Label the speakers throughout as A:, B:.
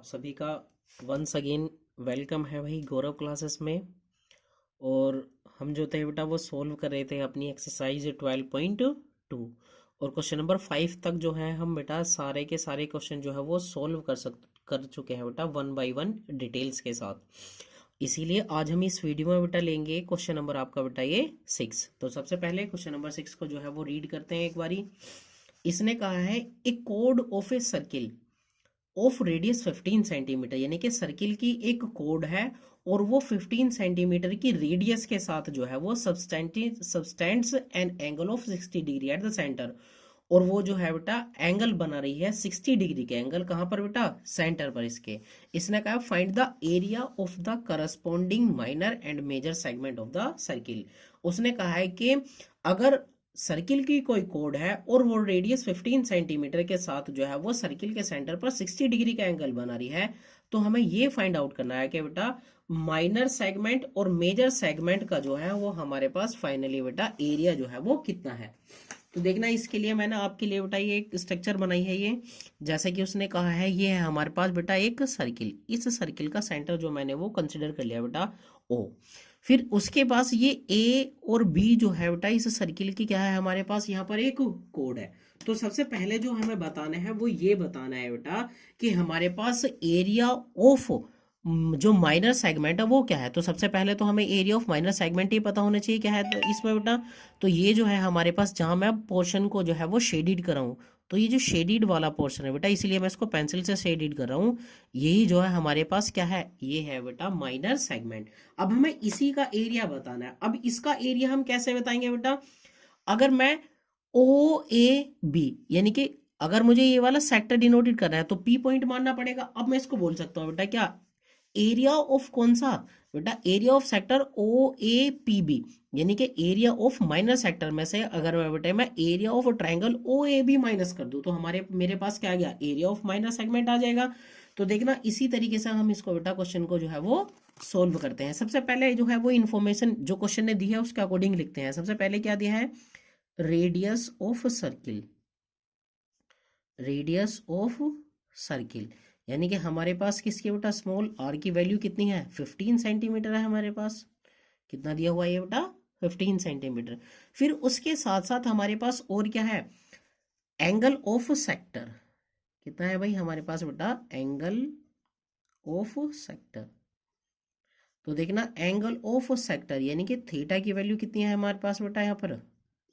A: सभी का once again welcome है भाई गौरव क्लासेस में। और हम जो थे बेटा वो सोल्व कर रहे थे अपनी एक्सरसाइज 12.2 और क्वेश्चन नंबर 5 तक जो है हम बेटा सारे के सारे क्वेश्चन जो है वो सोल्व कर चुके हैं बेटा वन बाय वन डिटेल्स के साथ। इसीलिए आज हम इस वीडियो में बेटा लेंगे क्वेश्चन नंबर आपका बेटा ये 6। तो सबसे पहले क्वेश्चन नंबर 6 को जो है वो रीड करते हैं एक बारी। इसने कहा है ए कोड of a circle of radius 15 centimetre, यानी कि सर्किल की एक कोड है और वो 15 सेंटीमीटर की रेडियस के साथ जो है वो subtends an angle of 60 degree at the centre. और वो जो है बेटा एंगल बना रही है 60 डिग्री के एंगल कहाँ पर बेटा, सेंटर पर इसके। इसने कहा find the area of the corresponding minor and major segment of the circle. उसने कहा है कि अगर सर्किल की कोई कोड है और वो रेडियस 15 सेंटीमीटर के साथ जो है वो सर्किल के सेंटर पर 60 डिग्री का एंगल बना रही है, तो हमें ये फाइंड आउट करना है कि बेटा माइनर सेगमेंट और मेजर सेगमेंट का जो है वो हमारे पास फाइनली बेटा एरिया जो है वो कितना है। तो देखना, इसके लिए मैंने आपके लिए बेटा ये एक स्ट्रक्चर बनाई है। ये जैसे कि उसने कहा है ये है हमारे पास बेटा एक सर्किल, इस सर्किल का सेंटर जो मैंने वो कंसिडर कर लिया बेटा ओ। फिर उसके पास ये ए और बी जो है बेटा इस सर्किल की क्या है, हमारे पास यहाँ पर एक कोड है। तो सबसे पहले जो हमें बताना है वो ये बताना है बेटा कि हमारे पास एरिया ऑफ जो माइनर सेगमेंट है वो क्या है। तो सबसे पहले तो हमें एरिया ऑफ माइनर सेगमेंट ही पता होना चाहिए क्या है तो इसमें बेटा। तो ये जो है हमारे पास जहां मैं पोर्शन को जो है वो शेडिड कर रहा हूँ, तो ये जो शेडिड वाला पोर्शन है बेटा, इसीलिए मैं इसको पेंसिल से शेडिड कर रहा हूँ। यही जो है हमारे पास क्या है, ये है बेटा माइनर सेगमेंट। अब हमें इसी का एरिया बताना है। अब इसका एरिया हम कैसे बताएंगे बेटा, अगर मैं ओ ए बी यानी कि अगर मुझे ये वाला सेक्टर डिनोटेड करना है तो पी पॉइंट मानना पड़ेगा। अब मैं इसको बोल सकता हूँ बेटा क्या, एरिया ऑफ कौन सा बेटा, area of sector O A P B, यानी कि एरिया ऑफ माइनर सेक्टर में से अगर मैं बेटा मैं area of triangle O A B minus कर दूं तो मेरे पास क्या आ गया, एरिया ऑफ माइनर सेगमेंट आ जाएगा। तो देखना इसी तरीके से हम इसको बेटा क्वेश्चन को जो है वो सोल्व करते हैं। सबसे पहले जो है वो इन्फॉर्मेशन जो क्वेश्चन ने दी है उसके अकॉर्डिंग लिखते हैं। सबसे पहले क्या दिया है, radius of circle, radius of circle यानी कि हमारे पास किसकी बेटा, स्मॉल आर की वैल्यू कितनी है, 15 सेंटीमीटर है हमारे पास। कितना दिया हुआ है ये बेटा, 15 सेंटीमीटर। फिर उसके साथ साथ हमारे पास और क्या है, एंगल ऑफ सेक्टर कितना है भाई हमारे पास बेटा, एंगल ऑफ सेक्टर। तो देखना एंगल ऑफ सेक्टर यानी कि थीटा की वैल्यू कितनी है हमारे पास बेटा, यहाँ पर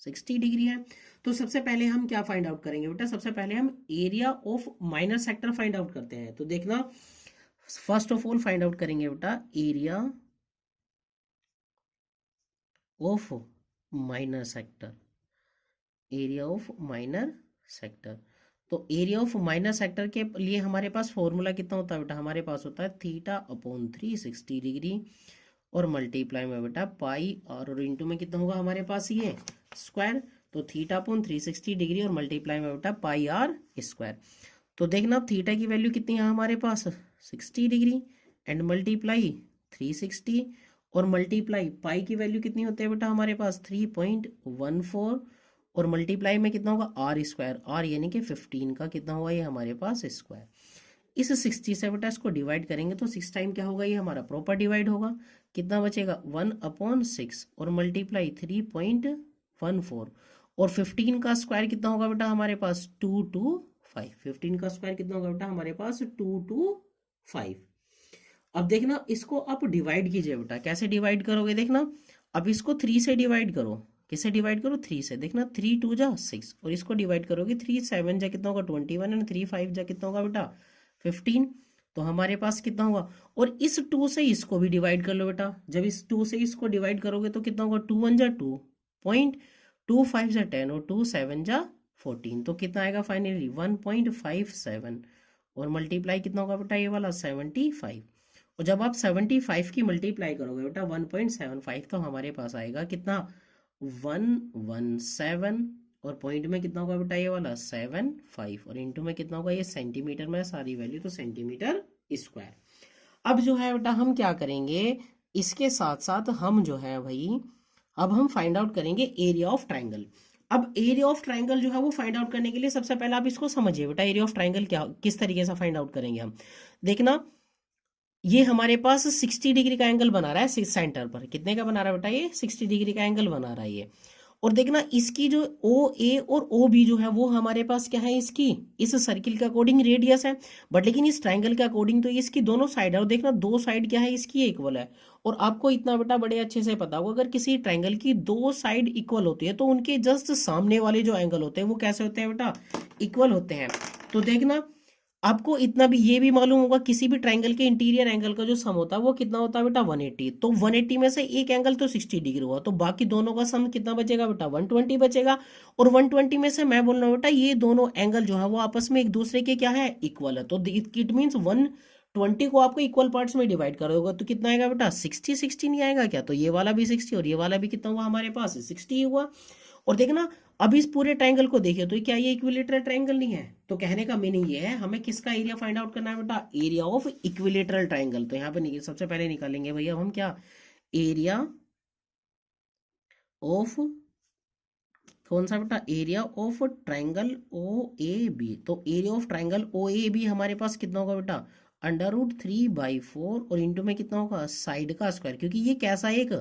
A: 60 डिग्री है। तो सबसे पहले हम क्या फाइंड आउट करेंगे बेटा, सबसे पहले हम area of minor sector find out करते हैं। तो देखना first of all find out करेंगे बेटा area of minor sector, area of minor sector. तो एरिया ऑफ माइनर सेक्टर के लिए हमारे पास फॉर्मूला कितना होता है बेटा, हमारे पास होता है थीटा अपॉन 360 डिग्री और मल्टीप्लाई में बेटा पाई और इंटू में कितना होगा हमारे पास ये स्क्वायर। तो थीटा अपॉन 360 डिग्री और मल्टीप्लाई में बेटा पाई आर स्क्वायर। तो देखना अब थीटा की वैल्यू कितनी है हमारे पास 60 डिग्री एंड मल्टीप्लाई 360 और मल्टीप्लाई पाई की वैल्यू कितनी होती है बेटा हमारे पास 3.14 और मल्टीप्लाई में कितना होगा आर स्क्वायर, आर यानी कि 15 का कितना हुआ ये हमारे पास स्क्वायर। इस 60 से बेटा इसको डिवाइड करेंगे तो 6 टाइम क्या होगा, ये हमारा प्रॉपर डिवाइड होगा। कितना बचेगा 1/6 और मल्टीप्लाई 3.14 और 15 का स्क्वायर कितना होगा बेटा हमारे पास 225। 15 का स्क्वायर कितना होगा बेटा हमारे पास 225। अब देखना इसको आप डिवाइड कीजिए बेटा, कैसे डिवाइड करोगे देखना, अब इसको 3 से डिवाइड करो। किससे डिवाइड करो, 3 से। देखना 3 2 जा 6 और इसको डिवाइड करोगे 3 7 जा कितना होगा 21 एंड 3 5 जा कितना होगा बेटा 15। तो हमारे पास कितना होगा, और इस 2 से इसको भी डिवाइड कर लो बेटा। जब इस 2 से इसको डिवाइड करोगे तो कितना होगा 2 1 जा 2 पॉइंट, 2 5 जा 10 और 2 7 जा 14। तो कितना आएगा फाइनली 1.57 और मल्टीप्लाई कितना होगा बेटा ये वाला 75। और जब आप 75 की मल्टीप्लाई करोगे बेटा 1.75 तो हमारे पास आएगा कितना 117 और पॉइंट में कितना होगा बेटा ये वाला 75 और इंटू में कितना होगा ये सेंटीमीटर में सारी वैल्यू तो सेंटीमीटर स्क्वायर। अब जो है बेटा हम क्या करेंगे, इसके साथ साथ हम जो है भाई अब हम फाइंड आउट करेंगे एरिया ऑफ ट्राइंगल। अब एरिया ऑफ ट्राइंगल जो है वो फाइंड आउट करने के लिए सबसे पहले आप इसको समझिए बेटा, एरिया ऑफ ट्राइंगल क्या किस तरीके से फाइंड आउट करेंगे हम। देखना ये हमारे पास 60 डिग्री का एंगल बना रहा है सेंटर पर। कितने का बना रहा है बेटा? ये 60 डिग्री का एंगल बना रहा है ये। और देखना इसकी जो ओ ए और ओ बी जो है वो हमारे पास क्या है, इसकी इस सर्किल के अकॉर्डिंग रेडियस है, बट लेकिन इस ट्राइंगल के अकॉर्डिंग तो इसकी दोनों साइड है। और देखना दो साइड क्या है इसकी, इक्वल है। और आपको इतना बेटा बड़े अच्छे से पता होगा, अगर किसी ट्राइंगल की दो साइड इक्वल होती है तो उनके जस्ट सामने वाले जो एंगल होते हैं वो कैसे होते हैं बेटा? इक्वल होते हैं। तो देखना आपको इतना भी ये भी मालूम होगा, किसी भी ट्राइंगल के इंटीरियर एंगल का जो सम होता है वो कितना होता है बेटा? 180। तो 180 में से एक एंगल तो 60 डिग्री हुआ, तो बाकी दोनों का सम कितना बचेगा बेटा? 120 बचेगा। और 120 में से मैं बोल रहा हूँ बेटा ये दोनों एंगल जो है वो आपस में एक दूसरे के क्या है? इक्वल है। तो इट मीन्स 120 को आपको इक्वल पार्ट्स में डिवाइड करोगे तो कितना आएगा बेटा? 60। 60 नहीं आएगा क्या? तो ये वाला भी 60 और ये वाला भी कितना हुआ हमारे पास? 60 हुआ। और देखना अब इस पूरे ट्रायंगल को देखिए तो क्या ये इक्विलेटरल ट्रायंगल नहीं है? तो कहने का मीनिंग ये है हमें किसका एरिया फाइंड आउट करना है बेटा? Area of equilateral triangle. तो यहाँ पे सबसे पहले निकालेंगे भैया हम क्या? एरिया ऑफ कौन सा बेटा? Area of triangle O A B. तो area of triangle O A B हमारे पास कितना होगा बेटा? √3/4 और इंटू में कितना होगा? साइड का स्क्वायर, क्योंकि ये कैसा एक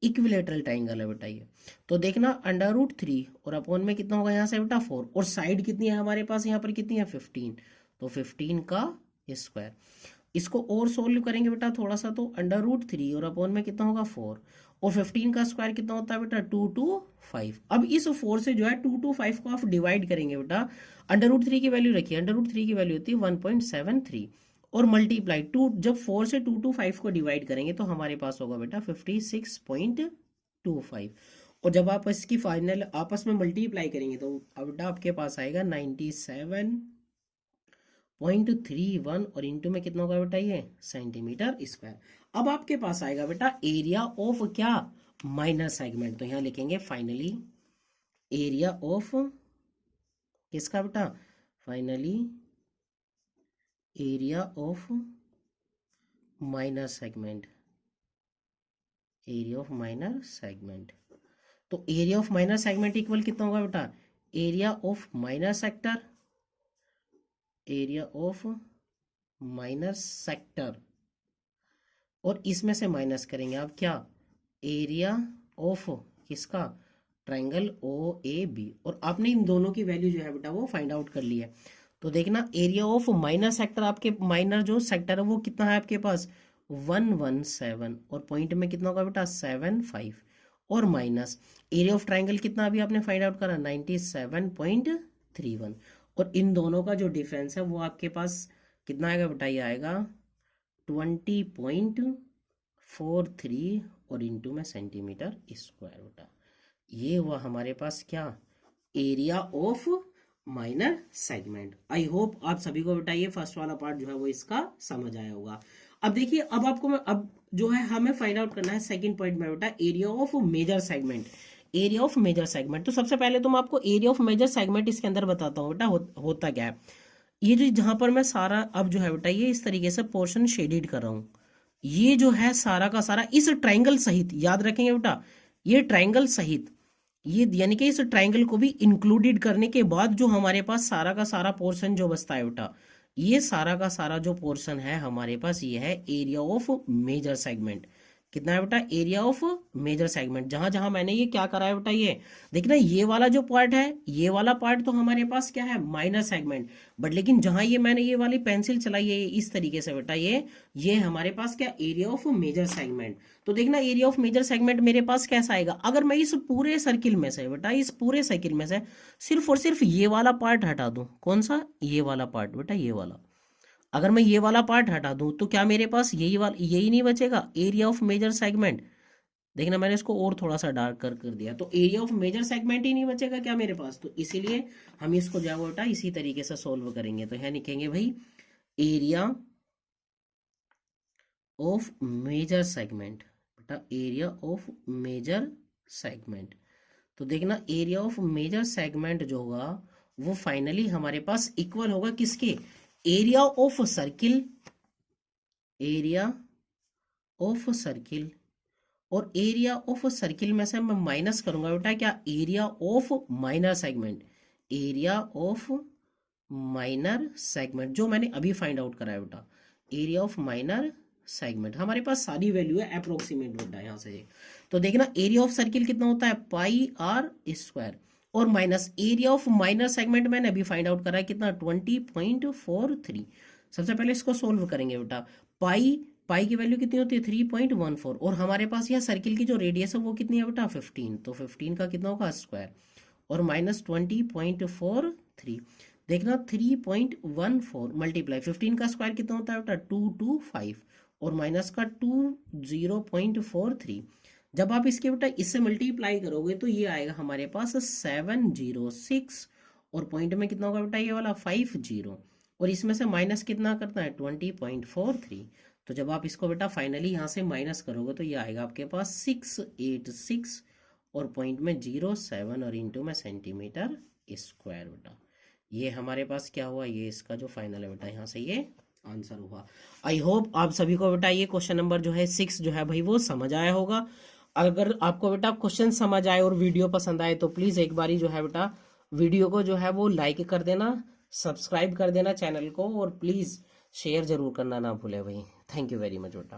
A: इक्विलेटरल ट्राइंगल है बेटा ये। तो देखना √3 और अपॉन में कितना होगा यहाँ से बेटा? 4। और साइड कितनी है हमारे पास यहाँ पर? कितनी है? 15। तो 15 का स्क्वायर। इसको और सोल्व करेंगे बेटा थोड़ा सा, तो √3 और अपॉन में कितना होगा? 4। और 15 का स्क्वायर कितना होता है बेटा? 2 to 5। अब इस 4 से जो है 2 to 5 को आप डिवाइड करेंगे बेटा। √3 की वैल्यू रखिए, √3 की वैल्यू होती है 1.73 और मल्टीप्लाई टू, जब 4 से 2 to 5 को डिवाइड करेंगे तो हमारे पास होगा बेटा 56.25। और जब आप इसकी फाइनल आपस में मल्टीप्लाई करेंगे तो अब बेटा आपके पास आएगा 97.31 और इंटू में कितना होगा बेटा? ये सेंटीमीटर स्क्वायर। अब आपके पास आएगा बेटा एरिया ऑफ क्या? Minor segment. तो यहां लिखेंगे फाइनली एरिया ऑफ किसका बेटा? Finally area of minor segment. Area of minor segment. तो area of minor segment equal कितना होगा बेटा? Area of minor sector, area of minor sector, और इसमें से माइनस करेंगे आप क्या? एरिया ऑफ किसका? Triangle O A B. और आपने इन दोनों की वैल्यू जो है बेटा वो फाइंड आउट कर ली है। तो देखना एरिया ऑफ माइनर सेक्टर, आपके माइनर जो सेक्टर है वो कितना है आपके पास? 117 और पॉइंट में कितना होगा बेटा? 75 और माइनस एरिया ऑफ ट्रायंगल कितना अभी आपने फाइंड आउट करा? 97.31। और इन दोनों का जो डिफरेंस है वो आपके पास कितना आएगा बेटा? ये आएगा 20.43 और इंटू में सेंटीमीटर स्क्वायर बेटा। ये हुआ हमारे पास क्या? Area of minor segment. I hope आप सभी को बेटा ये फर्स्ट वाला पार्ट जो है वो इसका समझ आया होगा। अब देखिए अब आपको अब जो है हमें फाइंड आउट करना है सेकंड पॉइंट में बेटा area of major segment. Area of major segment, तो सबसे पहले तो मैं आपको एरिया ऑफ मेजर सेगमेंट इसके अंदर बताता हूँ बेटा होता क्या है। ये जो जहां पर मैं सारा अब जो है बेटा ये इस तरीके से पोर्शन शेडेड कर रहा हूँ, ये जो है सारा का सारा इस ट्राइंगल सहित, याद रखेंगे बेटा ये ट्राइंगल सहित, ये यानी कि इस ट्राइंगल को भी इंक्लूडेड करने के बाद जो हमारे पास सारा का सारा पोर्शन जो बचता है बेटा, ये सारा का सारा जो पोर्शन है हमारे पास ये है एरिया ऑफ मेजर सेगमेंट। कितना है बेटा? Area of major segment. जहां जहां मैंने ये क्या करा है बेटा, ये देखना ये वाला जो पार्ट है, ये वाला पार्ट तो हमारे पास क्या है? Minor segment. बट लेकिन जहां ये मैंने ये वाली पेंसिल चलाई है इस तरीके से बेटा ये हमारे पास क्या? Area of major segment. तो देखना एरिया ऑफ मेजर सेगमेंट मेरे पास कैसा आएगा? अगर मैं इस पूरे सर्किल में से बेटा, इस पूरे सर्किल में से सिर्फ और सिर्फ ये वाला पार्ट हटा दूं, कौन सा? ये वाला पार्ट बेटा, ये वाला। अगर मैं ये वाला पार्ट हटा दूं तो क्या मेरे पास यही नहीं बचेगा? Area of major segment. देखना मैंने इसको और थोड़ा सा डार्क कर दिया, तो एरिया ऑफ मेजर सेगमेंट ही नहीं बचेगा क्या मेरे पास? तो इसीलिए हम इसको जो बेटा इसी तरीके से सोल्व करेंगे। तो यहाँ लिखेंगे भाई एरिया ऑफ मेजर सेगमेंट बेटा, एरिया ऑफ मेजर सेगमेंट। तो देखना एरिया ऑफ मेजर सेगमेंट जो होगा वो फाइनली हमारे पास इक्वल होगा किसके? Area of circle, area of circle, और एरिया ऑफ सर्किल में से मैं माइनस करूंगा बेटा क्या? Area of minor segment, area of minor segment जो मैंने अभी फाइंड आउट करा है बेटा, एरिया ऑफ माइनर सेगमेंट, हमारे पास सारी वैल्यू है अप्रोक्सीमेट बेटा यहाँ से। तो देखना एरिया ऑफ सर्किल कितना होता है पाई आर स्क्वायर और minus area of minor segment मैंने अभी फाइंड आउट करा है कितना 20.43। सबसे पहले इसको सोल्व करेंगे बेटा। पाई की वैल्यू कितनी होती है 3.14 और हमारे पास यह सर्किल की जो रेडियस है वो कितनी है बेटा 15, तो 15 का कितना होगा स्क्वायर और माइनस 20.43। देखना 3.14 मल्टीप्लाई 15 का स्क्वायर कितना होता है बेटा 225 और माइनस का 20.43। जब आप इसके बेटा इससे मल्टीप्लाई करोगे तो ये आएगा हमारे पास 706 और पॉइंट में कितना होगा बेटा ये वाला 50 और इसमें से माइनस कितना करता है 20.43। तो जब आप इसको बेटा फाइनली यहाँ से माइनस करोगे तो ये आएगा आपके पास 686 और पॉइंट में 07 और इंटू में सेंटीमीटर स्क्वायर बेटा। ये हमारे पास क्या हुआ, ये इसका जो फाइनल है बेटा यहाँ से ये आंसर हुआ। आई होप आप सभी को बेटा ये क्वेश्चन नंबर जो है 6 जो है भाई वो समझ आया होगा। अगर आपको बेटा क्वेश्चन समझ आए और वीडियो पसंद आए तो प्लीज़ एक बारी जो है बेटा वीडियो को जो है वो लाइक कर देना, सब्सक्राइब कर देना चैनल को और प्लीज़ शेयर जरूर करना ना भूले भाई। थैंक यू वेरी मच बेटा।